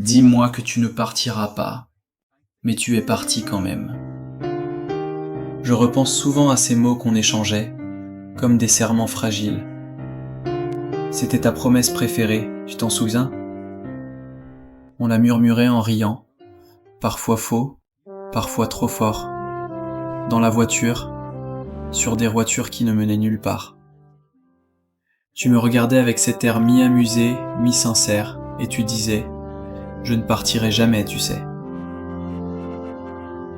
Dis-moi que tu ne partiras pas, mais tu es parti quand même. Je repense souvent à ces mots qu'on échangeait, comme des serments fragiles. C'était ta promesse préférée, tu t'en souviens? On la murmurait en riant, parfois faux, parfois trop fort, dans la voiture, sur des voitures qui ne menaient nulle part. Tu me regardais avec cet air mi-amusé, mi-sincère, et tu disais « Je ne partirai jamais, tu sais. »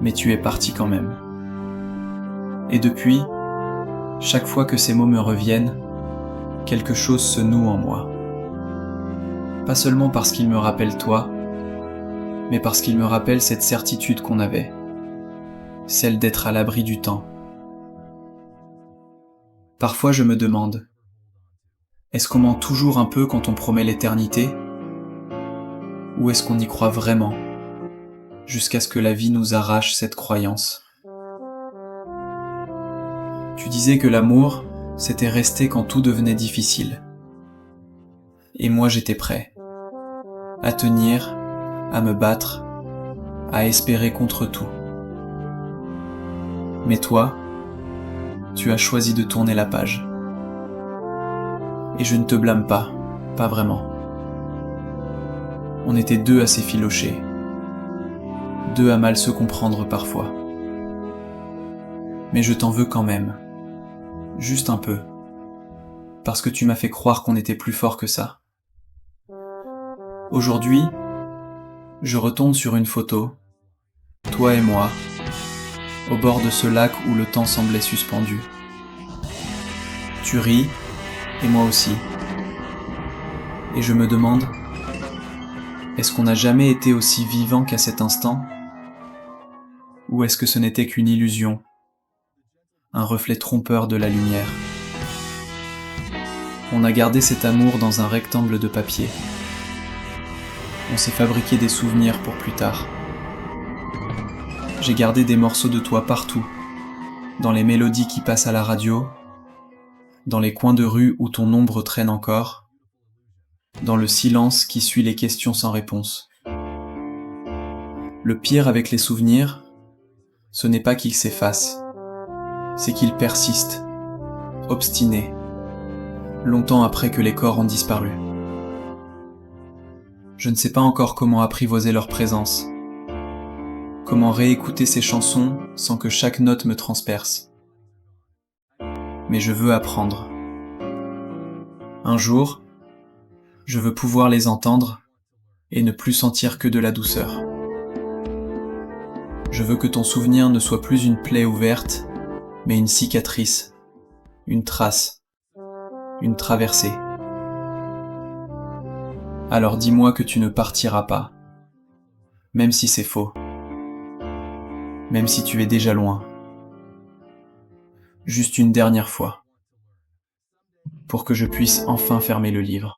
Mais tu es parti quand même. Et depuis, chaque fois que ces mots me reviennent, quelque chose se noue en moi. Pas seulement parce qu'ils me rappellent toi, mais parce qu'ils me rappellent cette certitude qu'on avait, celle d'être à l'abri du temps. Parfois je me demande, est-ce qu'on ment toujours un peu quand on promet l'éternité? Ou est-ce qu'on y croit vraiment, jusqu'à ce que la vie nous arrache cette croyance? Tu disais que l'amour, c'était rester quand tout devenait difficile. Et moi j'étais prêt, à tenir, à me battre, à espérer contre tout. Mais toi, tu as choisi de tourner la page. Et je ne te blâme pas, pas vraiment. On était deux à s'effilocher, deux à mal se comprendre parfois. Mais je t'en veux quand même, juste un peu, parce que tu m'as fait croire qu'on était plus fort que ça. Aujourd'hui, je retombe sur une photo, toi et moi, au bord de ce lac où le temps semblait suspendu. Tu ris, et moi aussi. Et je me demande, est-ce qu'on n'a jamais été aussi vivant qu'à cet instant? Ou est-ce que ce n'était qu'une illusion, un reflet trompeur de la lumière? On a gardé cet amour dans un rectangle de papier. On s'est fabriqué des souvenirs pour plus tard. J'ai gardé des morceaux de toi partout, dans les mélodies qui passent à la radio, dans les coins de rue où ton ombre traîne encore, dans le silence qui suit les questions sans réponse. Le pire avec les souvenirs, ce n'est pas qu'ils s'effacent, c'est qu'ils persistent, obstinés, longtemps après que les corps ont disparu. Je ne sais pas encore comment apprivoiser leur présence, comment réécouter ces chansons sans que chaque note me transperce. Mais je veux apprendre. Un jour, je veux pouvoir les entendre et ne plus sentir que de la douceur. Je veux que ton souvenir ne soit plus une plaie ouverte, mais une cicatrice, une trace, une traversée. Alors dis-moi que tu ne partiras pas, même si c'est faux, même si tu es déjà loin. Juste une dernière fois, pour que je puisse enfin fermer le livre.